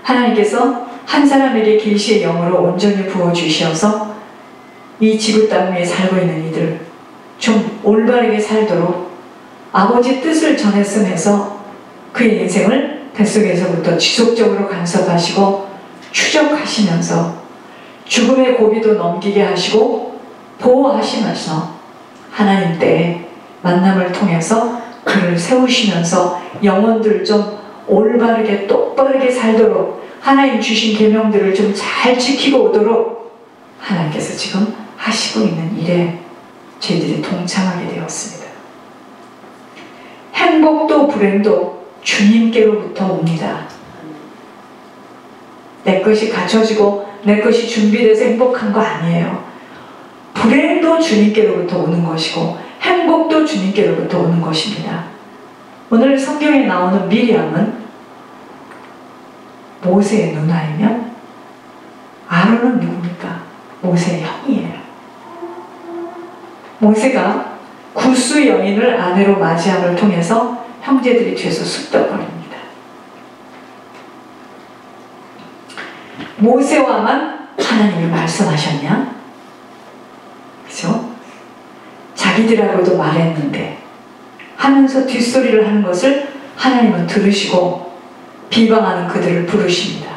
하나님께서 한 사람에게 계시의 영으로 온전히 부어주셔서 이 지구 땅 위에 살고 있는 이들 좀 올바르게 살도록 아버지 뜻을 전했음에서 그의 인생을 뱃속에서부터 지속적으로 간섭하시고 추적하시면서 죽음의 고비도 넘기게 하시고 보호하시면서 하나님 때에 만남을 통해서 그를 세우시면서 영혼들 좀 올바르게 똑바르게 살도록 하나님 주신 계명들을 좀 잘 지키고 오도록 하나님께서 지금 하시고 있는 일에 저희들이 동참하게 되었습니다. 행복도 불행도 주님께로부터 옵니다. 내 것이 갖춰지고 내 것이 준비돼서 행복한 거 아니에요. 불행도 주님께로부터 오는 것이고 행복도 주님께로부터 오는 것입니다. 오늘 성경에 나오는 미리암은 모세의 누나이면 아론은 누굽니까? 모세의 형이에요. 모세가 구스 여인을 아내로 맞이함을 통해서 형제들이 뒤에서 쑥덕거립니다. 모세와만 하나님이 말씀하셨냐? 그죠? 자기들하고도 말했는데 하면서 뒷소리를 하는 것을 하나님은 들으시고 비방하는 그들을 부르십니다.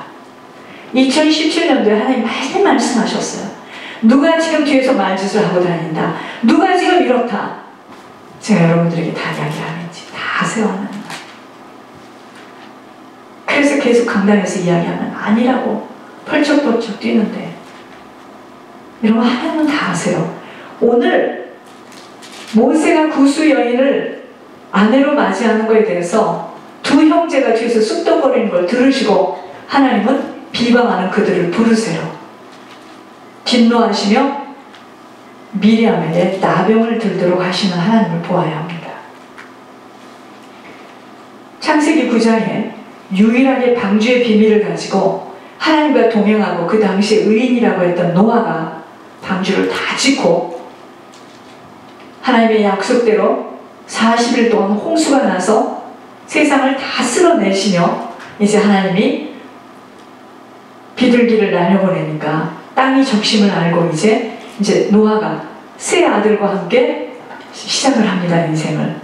2017년도에 하나님 많이 말씀하셨어요. 누가 지금 뒤에서 말짓을 하고 다닌다. 누가 지금 이렇다. 제가 여러분들에게 다 이야기 안 했지. 다 아세요, 하나님. 그래서 계속 강단에서 이야기하면 아니라고 펄쩍펄쩍 뛰는데 여러분 하나님은 다 아세요. 오늘 모세가 구스 여인을 아내로 맞이하는 것에 대해서 두 형제가 뒤에서 쑥덕거리는 걸 들으시고 하나님은 비방하는 그들을 부르세요. 진노하시며 미리암에게 나병을 들도록 하시는 하나님을 보아야 합니다. 창세기 9장에 유일하게 방주의 비밀을 가지고 하나님과 동행하고 그 당시에 의인이라고 했던 노아가 방주를 다 짓고 하나님의 약속대로 40일 동안 홍수가 나서 세상을 다 쓸어내시며 이제 하나님이 비둘기를 날려보내니까 땅이 적심을 알고 이제 노아가 세 아들과 함께 시작을 합니다. 인생을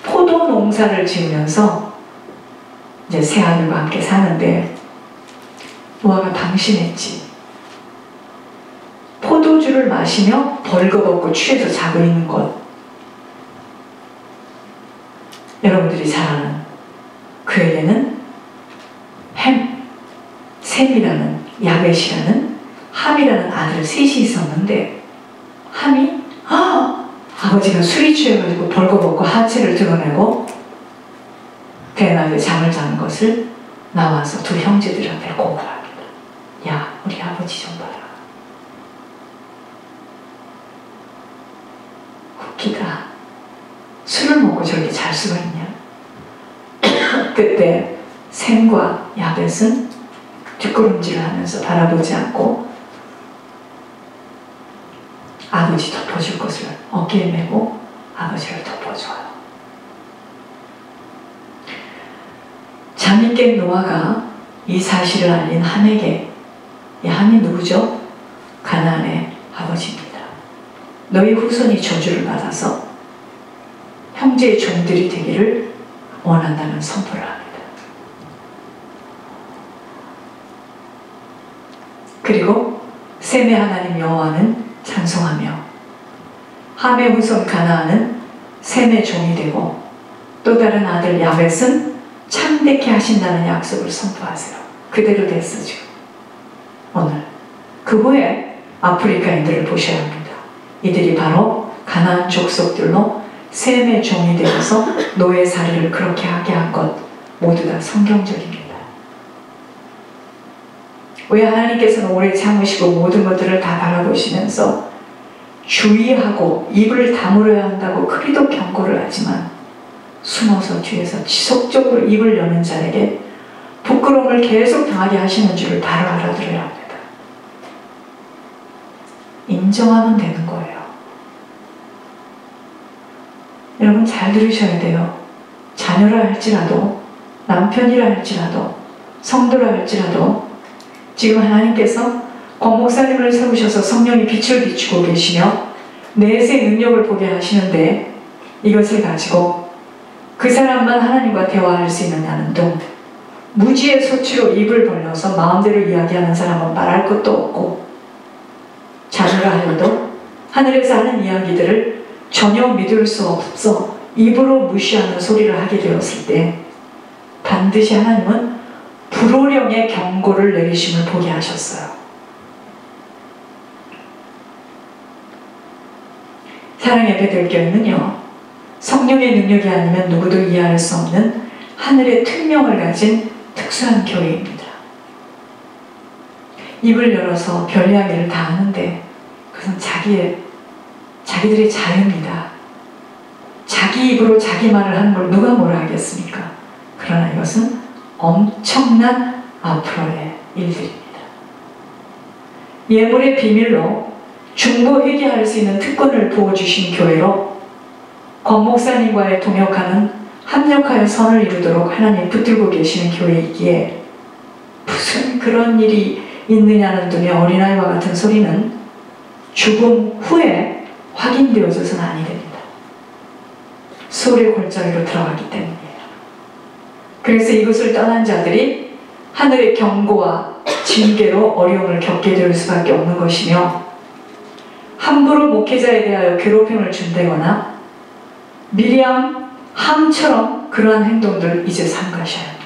포도 농사를 지으면서 이제 세 아들과 함께 사는데 노아가 방심했지. 포도주를 마시며 벌거벗고 취해서 자고 있는 것. 여러분들이 잘 아는 그에게는 셈이라는 야벳이라는 함이라는 아들 셋이 있었는데 함이 아버지가 술이 취해가지고 벌거벗고 하체를 드러내고 대낮에 잠을 자는 것을 나와서 두 형제들한테 고발합니다. 야, 우리 아버지 좀 봐라. 웃기다. 술을 먹고 저렇게 잘 수가 있냐? 그때 셈과 야벳은 뒷걸음질을 하면서 바라보지 않고 아버지 덮어줄 것을 어깨에 메고 아버지를 덮어줘요. 잠이 깬 노아가 이 사실을 알린 함에게, 이 함이 누구죠? 가나안의 아버지입니다. 너희 후손이 저주를 받아서 형제의 종들이 되기를 원한다는 선포를 합니다. 그리고 셈의 하나님 여호와는 찬송하며 함의 후손 가나안은 셈의 종이 되고 또 다른 아들 야벳은 참되게 하신다는 약속을 선포하세요. 그대로 됐어 지금. 오늘 그 후에 아프리카인들을 보셔야 합니다. 이들이 바로 가나안 족속들로 셈의 종이 되어서 노예살이를 그렇게 하게 한 것 모두 다 성경적입니다. 왜 하나님께서는 오래 참으시고 모든 것들을 다 바라보시면서 주의하고 입을 다물어야 한다고 그리도 경고를 하지만 숨어서 뒤에서 지속적으로 입을 여는 자에게 부끄러움을 계속 당하게 하시는 줄을 바로 알아들어야 합니다. 인정하면 되는 거예요. 여러분 잘 들으셔야 돼요. 자녀라 할지라도 남편이라 할지라도 성도라 할지라도 지금 하나님께서 권 목사님을 세우셔서 성령의 빛을 비추고 계시며 내세 능력을 보게 하시는데 이것을 가지고 그 사람만 하나님과 대화할 수 있느냐는 등 무지의 소치로 입을 벌려서 마음대로 이야기하는 사람은 말할 것도 없고 자녀라 하여도 하늘에서 하는 이야기들을 전혀 믿을 수 없어 입으로 무시하는 소리를 하게 되었을 때 반드시 하나님은 불호령의 경고를 내리심을 보게 하셨어요. 사랑의 베들교회는요, 성령의 능력이 아니면 누구도 이해할 수 없는 하늘의 특명을 가진 특수한 교회입니다. 입을 열어서 별 이야기를 다 하는데 그것은 자기들의 자유입니다. 자기 입으로 자기 말을 하는 걸 누가 뭐라 하겠습니까? 그러나 이것은 엄청난 앞으로의 일들입니다. 예물의 비밀로 중보 회개할 수 있는 특권을 부어주신 교회로 권 목사님과의 동역하는 합력하여 선을 이루도록 하나님 붙들고 계시는 교회이기에 무슨 그런 일이 있느냐는 등의 어린아이와 같은 소리는 죽음 후에 확인되어져서는 아니 됩니다. 소의 골짜기로 들어가기 때문이에요. 그래서 이곳을 떠난 자들이 하늘의 경고와 징계로 어려움을 겪게 될 수밖에 없는 것이며 함부로 목회자에 대하여 괴롭힘을 준다거나 미리암, 함처럼 그러한 행동들 이제 삼가셔야 합니다.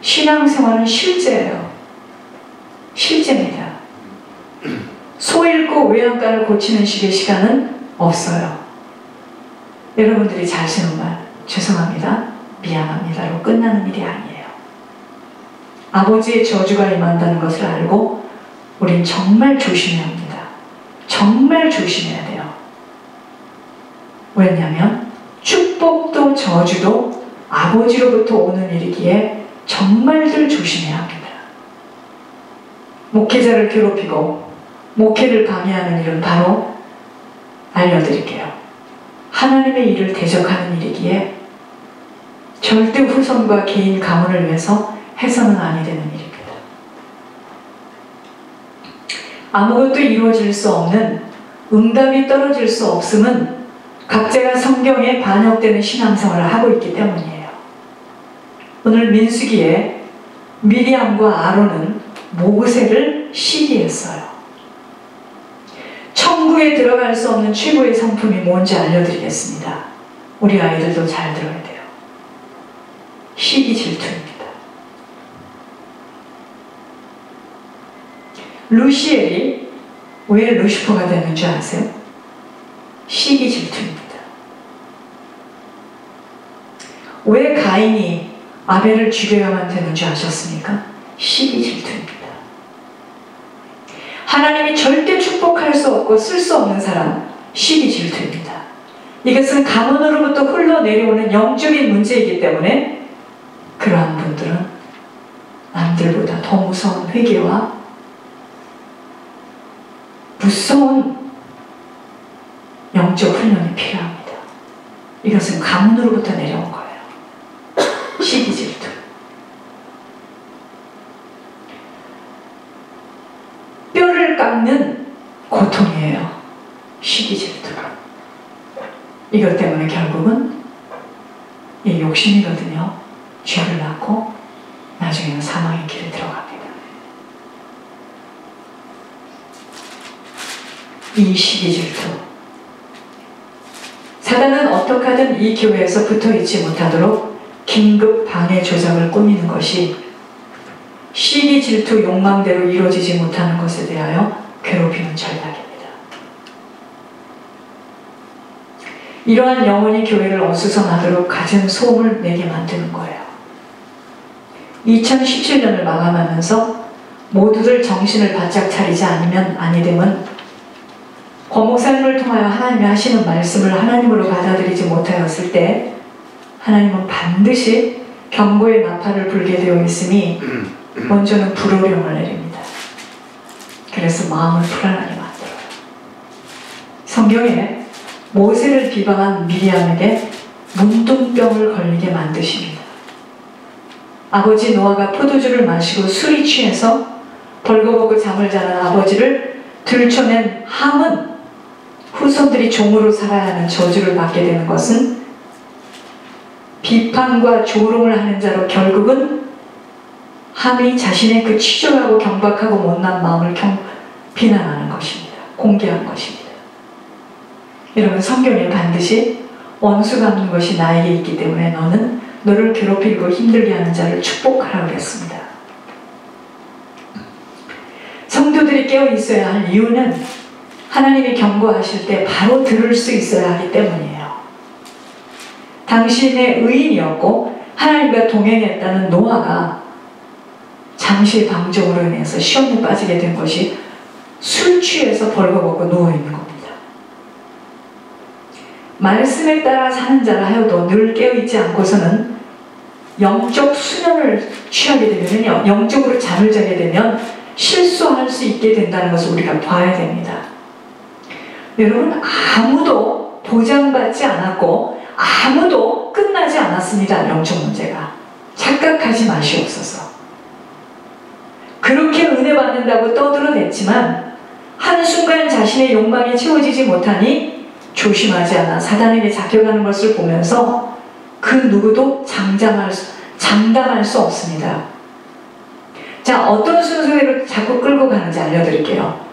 신앙생활은 실제예요. 실제입니다. 소 읽고 외양간을 고치는 식의 시간은 없어요. 여러분들이 잘 쓰는 말 죄송합니다, 미안합니다로 끝나는 일이 아니에요. 아버지의 저주가 임한다는 것을 알고 우린 정말 조심해야 합니다. 정말 조심해야 돼요. 왜냐하면 축복도 저주도 아버지로부터 오는 일이기에 정말들 조심해야 합니다. 목회자를 괴롭히고 목회를 방해하는 일은 바로 알려드릴게요. 하나님의 일을 대적하는 일이기에 절대 후손과 개인 가문을 위해서 해서는 아니 되는 일입니다. 아무것도 이루어질 수 없는, 응답이 떨어질 수 없음은 각자가 성경에 반영되는 신앙생활을 하고 있기 때문이에요. 오늘 민수기에 미리암과 아론은 모세를 시기했어요. 천국에 들어갈 수 없는 최고의 성품이 뭔지 알려드리겠습니다. 우리 아이들도 잘 들어야 돼요. 시기 질투입니다. 루시엘이 왜 루시퍼가 되는 줄 아세요? 시기 질투입니다. 왜 가인이 아벨을 죽여야만 되는 줄 아셨습니까? 시기 질투입니다. 하나님이 절대 축복할 수 없고 쓸 수 없는 사람, 시기 질투입니다. 이것은 가문으로부터 흘러내려오는 영적인 문제이기 때문에 그러한 분들은 남들보다 더 무서운 회개와 무서운 영적 훈련이 필요합니다. 이것은 가문으로부터 내려온 거예요. 시기 질투. 뼈를 깎는 고통이에요. 시기 질투. 이것 때문에 결국은 이 욕심이거든요. 죄를 낳고 나중에는 사망의 길에 들어갑니다. 이 시기 질투. 사단은 어떻게 하든 이 교회에서 붙어있지 못하도록 긴급 방해 조작을 꾸미는 것이 시기 질투 욕망대로 이루어지지 못하는 것에 대하여 괴롭히는 전략입니다. 이러한 영혼이 교회를 어수선하도록 갖은 소음을 내게 만드는 거예요. 2017년을 마감하면서 모두들 정신을 바짝 차리지 않으면 아니됨은 권 목사님을 통하여 하나님이 하시는 말씀을 하나님으로 받아들이지 못하였을 때 하나님은 반드시 경고의 나팔을 불게 되어 있으니 먼저는 불호령을 내립니다. 그래서 마음을 불안하게 만들어요. 성경에 모세를 비방한 미리암에게 문둥병을 걸리게 만드십니다. 아버지 노아가 포도주를 마시고 술이 취해서 벌거벗고 잠을 자는 아버지를 들춰낸 함은 후손들이 종으로 살아야 하는 저주를 받게 되는 것은 비판과 조롱을 하는 자로 결국은 함이 자신의 그 치졸하고 경박하고 못난 마음을 비난하는 것입니다. 공개한 것입니다. 여러분, 성경에 반드시 원수 갚는 것이 나에게 있기 때문에 너는 너를 괴롭히고 힘들게 하는 자를 축복하라고 했습니다. 성도들이 깨어 있어야 할 이유는 하나님이 경고하실 때 바로 들을 수 있어야 하기 때문이에요. 당신의 의인이었고 하나님과 동행했다는 노아가 잠시의 방종으로 인해서 시험에 빠지게 된 것이 술 취해서 벌거벗고 누워있는 겁니다. 말씀에 따라 사는 자라 하여도 늘 깨어있지 않고서는 영적 수면을 취하게 되면요, 영적으로 잠을 자게 되면 실수할 수 있게 된다는 것을 우리가 봐야 됩니다. 여러분, 아무도 보장받지 않았고 아무도 끝나지 않았습니다. 영적 문제가. 착각하지 마시옵소서. 그렇게 은혜 받는다고 떠들어댔지만 한순간 자신의 욕망이 채워지지 못하니 조심하지 않아 사단에게 잡혀가는 것을 보면서 그 누구도 장담할 수 없습니다. 자, 어떤 순서대로 자꾸 끌고 가는지 알려드릴게요.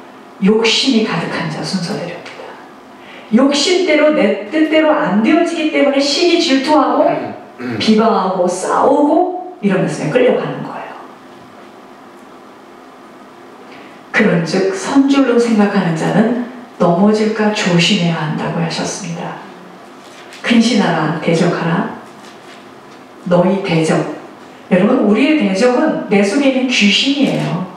욕심이 가득한 자 순서대로입니다. 욕심대로 내 뜻대로 안 되어지기 때문에 시기 질투하고 비방하고 싸우고 이러면서 끌려가는 거예요. 그런즉 선줄로 생각하는 자는 넘어질까 조심해야 한다고 하셨습니다. 근신하라, 대적하라. 너희 대적. 여러분, 우리의 대적은 내 속에 있는 귀신이에요.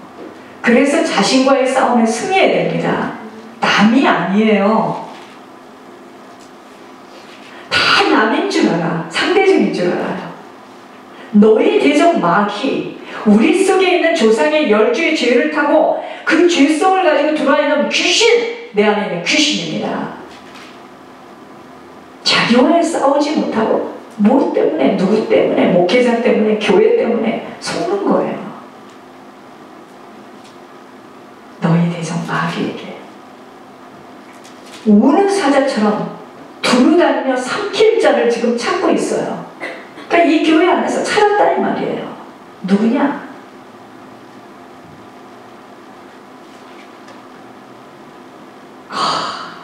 그래서 자신과의 싸움에 승리해야 됩니다. 남이 아니에요. 다 남인 줄 알아. 상대적인 줄 알아요. 너희 대적 마귀, 우리 속에 있는 조상의 10주의 죄를 타고 그 죄성을 가지고 들어와 있는 귀신, 내 안에 있는 귀신입니다. 자기와의 싸우지 못하고 뭐 때문에, 누구 때문에, 목회자 때문에, 교회 때문에 속는 거예요. 너희 대적 마귀에게 우는 사자처럼 두루다니며 삼킬 자를 지금 찾고 있어요. 그러니까 이 교회 안에서 찾았다 이 말이에요. 누구냐?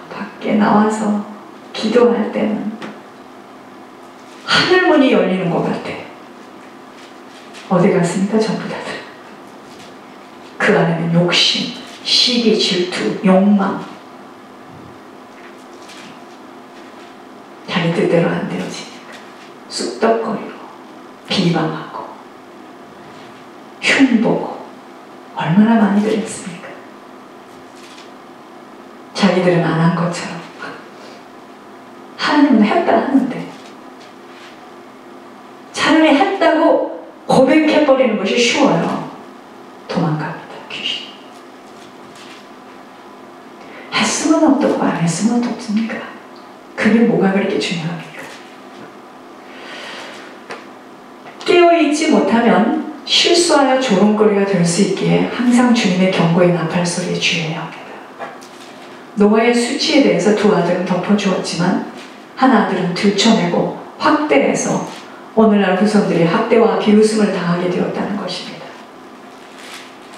밖에 나와서 기도할 때는 하늘문이 열리는 것 같아. 어디 갔습니까? 전부 다들. 그 안에는 욕심, 시기, 질투, 욕망, 자기 뜻대로 안 되어지니까 쑥덕거리고 비방하고 흉보고 얼마나 많이들 했습니까? 자기들은 안 한 것처럼 하나님은 했다 하는데 차라리 했다고 고백해버리는 것이 쉬워요. 도망갑니다. 귀신. 했으면 어떻고 안 했으면 어떻습니까? 그게 뭐가 그렇게 중요합니까? 깨어있지 못하면 실수하여 조롱거리가 될 수 있기에 항상 주님의 경고의 나팔 소리에 주의해야 합니다. 노아의 수치에 대해서 두 아들은 덮어주었지만 한 아들은 들춰내고 확대해서 오늘날 후손들이 학대와 비웃음을 당하게 되었다는 것입니다.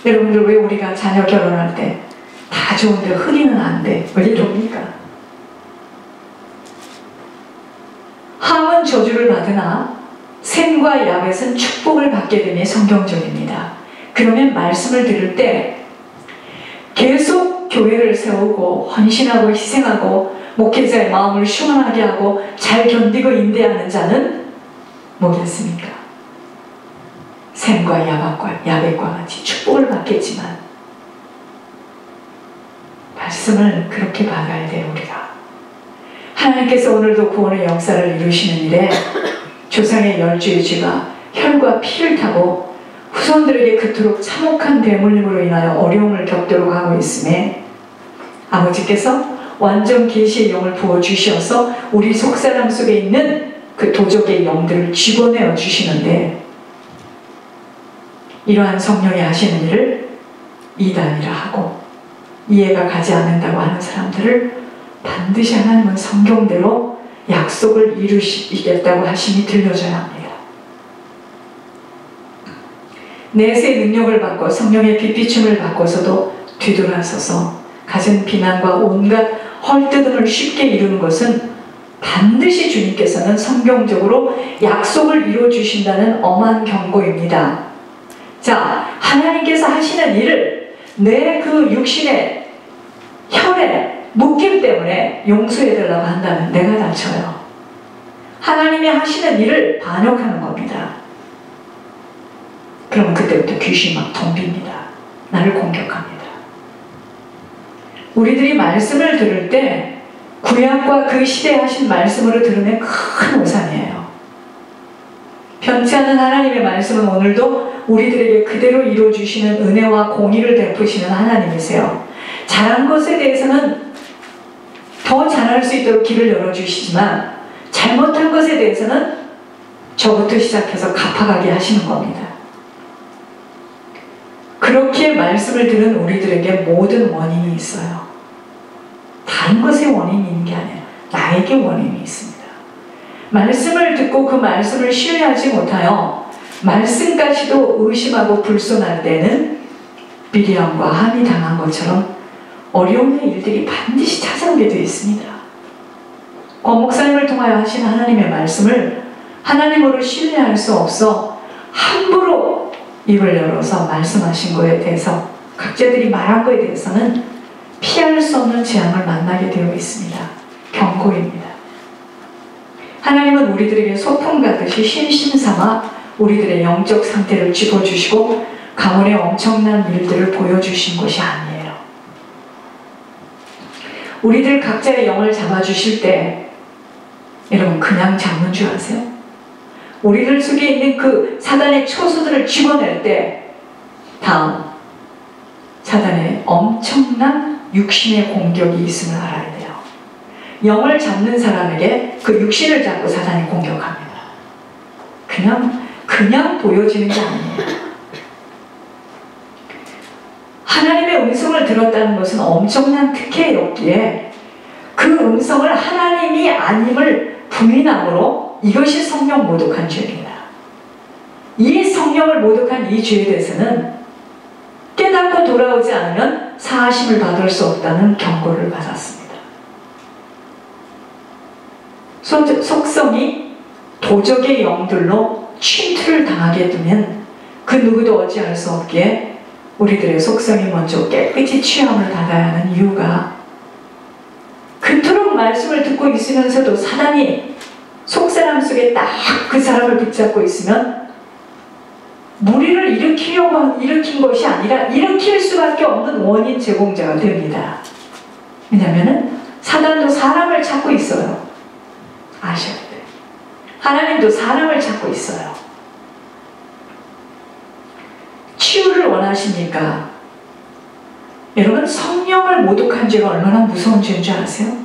여러분들, 왜 우리가 자녀 결혼할 때 다 좋은데 흑인은 안 돼? 왜 이럽니까? 함은 저주를 받으나 셈과 야벳은 축복을 받게 되니 성경적입니다. 그러면 말씀을 들을 때 계속 교회를 세우고 헌신하고 희생하고 목회자의 마음을 시원하게 하고 잘 견디고 인내하는 자는 뭐겠습니까? 셈과 야벳과 같이 축복을 받겠지만 말씀을 그렇게 받아야 돼요. 우리가 하나님께서 오늘도 구원의 역사를 이루시는 일에 조상의 10주의 죄가 혈과 피를 타고 후손들에게 그토록 참혹한 대물림으로 인하여 어려움을 겪도록 하고 있음에 아버지께서 완전 계시의 영을 부어주셔서 우리 속사람 속에 있는 그 도적의 영들을 집어내어 주시는데 이러한 성령이 하시는 일을 이단이라 하고 이해가 가지 않는다고 하는 사람들을 반드시 하나님은 성경대로 약속을 이루시겠다고 하심이 들려져야 합니다. 내세 능력을 받고 성령의 빛비춤을 받고서도 뒤돌아서서 가진 비난과 온갖 헐뜯음을 쉽게 이루는 것은 반드시 주님께서는 성경적으로 약속을 이루어주신다는 엄한 경고입니다. 자, 하나님께서 하시는 일을 내 그 육신의 혈에 묶임 때문에 용서해달라고 한다면 내가 다쳐요. 하나님이 하시는 일을 반역하는 겁니다. 그러면 그때부터 귀신이 막 덤빕니다. 나를 공격합니다. 우리들이 말씀을 들을 때 구약과 그 시대에 하신 말씀으로 들으면 큰 우산이에요. 변치 않는 하나님의 말씀은 오늘도 우리들에게 그대로 이루어주시는 은혜와 공의를 베푸시는 하나님이세요. 잘한 것에 대해서는 더 잘할 수 있도록 길을 열어주시지만 잘못한 것에 대해서는 저부터 시작해서 갚아가게 하시는 겁니다. 그렇게 말씀을 들은 우리들에게 모든 원인이 있어요. 다른 것에 원인이 있는 게 아니라 나에게 원인이 있습니다. 말씀을 듣고 그 말씀을 신뢰하지 못하여 말씀까지도 의심하고 불손할 때는 미리암과 함이 당한 것처럼 어려운 일들이 반드시 찾아오게 되어 있습니다. 권 목사님을 통하여 하신 하나님의 말씀을 하나님으로 신뢰할 수 없어 함부로 입을 열어서 말씀하신 거에 대해서 각자들이 말한 거에 대해서는 피할 수 없는 재앙을 만나게 되어 있습니다. 경고입니다. 하나님은 우리들에게 소풍 가듯이 심심삼아 우리들의 영적 상태를 짚어주시고 가문의 엄청난 일들을 보여주신 것이 아니에요. 우리들 각자의 영을 잡아주실 때 여러분 그냥 잡는 줄 아세요? 우리들 속에 있는 그 사단의 초소들을 집어낼 때 다음 사단의 엄청난 육신의 공격이 있음을 알아야 돼요. 영을 잡는 사람에게 그 육신을 잡고 사단이 공격합니다. 그냥 보여지는 게 아니에요. 하나님의 음성을 들었다는 것은 엄청난 특혜였기에 그 음성을 하나님이 아님을 부인함으로 이것이 성령 모독한 죄입니다. 이 성령을 모독한 이 죄에 대해서는 깨닫고 돌아오지 않으면 사하심을 받을 수 없다는 경고를 받았습니다. 속성이 도적의 영들로 침투를 당하게 되면 그 누구도 어찌할 수 없기에 우리들의 속성이 먼저 깨끗이 취함을 받아야 하는 이유가 그토록 말씀을 듣고 있으면서도 사단이 속사람 속에 딱 그 사람을 붙잡고 있으면 무리를 일으킨 것이 아니라 일으킬 수밖에 없는 원인 제공자가 됩니다. 왜냐하면 사단도 사람을 찾고 있어요. 아셔야 돼요. 하나님도 사람을 찾고 있어요. 치유를 원하십니까? 여러분 성령을 모독한 죄가 얼마나 무서운 죄인 줄 아세요?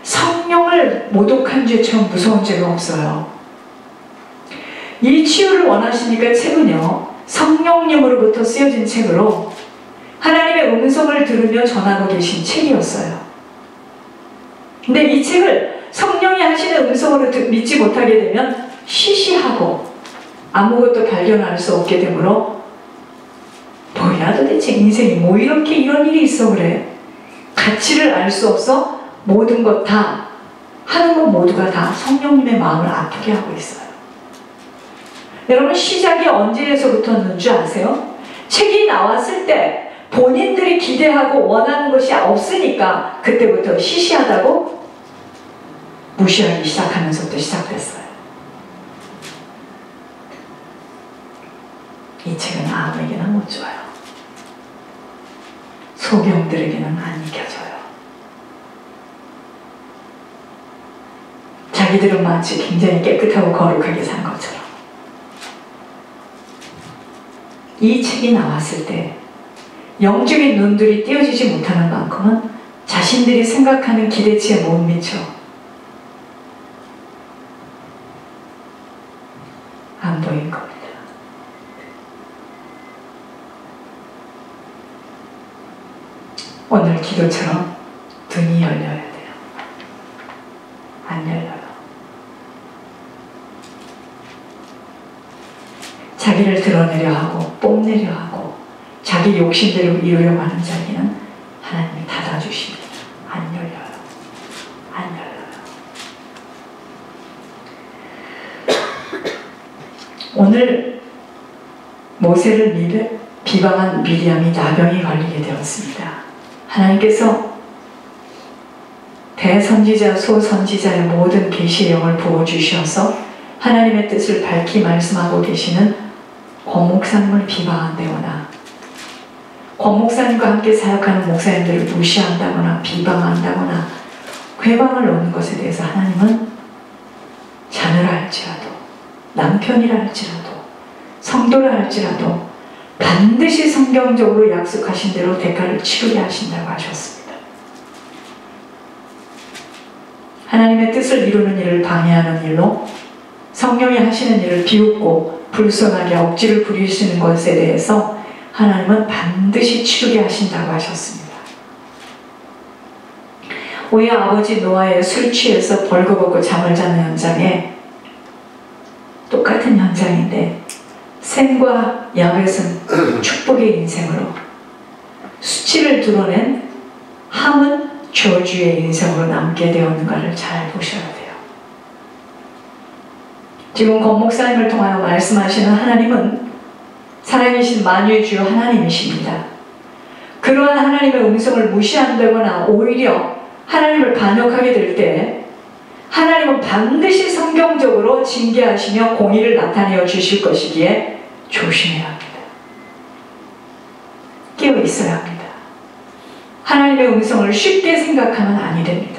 성령을 모독한 죄처럼 무서운 죄가 없어요. 이 치유를 원하시니까 책은요 성령님으로부터 쓰여진 책으로 하나님의 음성을 들으며 전하고 계신 책이었어요. 근데 이 책을 성령이 하시는 음성으로 믿지 못하게 되면 시시하고 아무것도 발견할 수 없게 되므로 뭐야 도대체 인생이 뭐 이렇게 이런 일이 있어 그래. 가치를 알 수 없어 모든 것 다 하는 것 모두가 다 성령님의 마음을 아프게 하고 있어요. 여러분 시작이 언제에서부터였는 줄 아세요? 책이 나왔을 때 본인들이 기대하고 원하는 것이 없으니까 그때부터 시시하다고 무시하기 시작하면서부터 시작됐어요. 이 책은 아무에게나 못 줘요. 소경들에게는 안 익혀져요. 자기들은 마치 굉장히 깨끗하고 거룩하게 산 것처럼. 이 책이 나왔을 때 영적인 눈들이 띄어지지 못하는 만큼은 자신들이 생각하는 기대치에 못 미쳐 안 보인 겁니다. 오늘 기도처럼 눈이 열려야 돼요. 안 열려요. 자기를 드러내려 하고 뽐내려 하고 자기 욕심대로 이루려고 하는 자리는 하나님이 닫아주십니다. 안 열려요. 안 열려요. 오늘 모세를 비방한 미리암이 나병이 걸리게 되었습니다. 하나님께서 대선지자, 소선지자의 모든 계시의 영을 부어주셔서 하나님의 뜻을 밝히 말씀하고 계시는 권 목사님을 비방한다거나 권 목사님과 함께 사역하는 목사님들을 무시한다거나 비방한다거나 괴방을 놓는 것에 대해서 하나님은 자녀라 할지라도 남편이라 할지라도 성도라 할지라도 반드시 성경적으로 약속하신 대로 대가를 치르게 하신다고 하셨습니다. 하나님의 뜻을 이루는 일을 방해하는 일로 성령이 하시는 일을 비웃고 불손하게 억지를 부리시는 것에 대해서 하나님은 반드시 치르게 하신다고 하셨습니다. 오해 아버지 노아의 술 취해서 벌거벗고 잠을 자는 현장에 똑같은 현장인데 셈과 야벳은 축복의 인생으로 수치를 드러낸 함은 저주의 인생으로 남게 되었는가를 잘 보셔야 돼요. 지금 권 목사님을 통하여 말씀하시는 하나님은 살아계신 만유의 주 하나님이십니다. 그러한 하나님의 음성을 무시한다거나 오히려 하나님을 반역하게 될 때 하나님은 반드시 성경적으로 징계하시며 공의를 나타내어 주실 것이기에 조심해야 합니다. 깨어 있어야 합니다. 하나님의 음성을 쉽게 생각하면 아니 됩니다.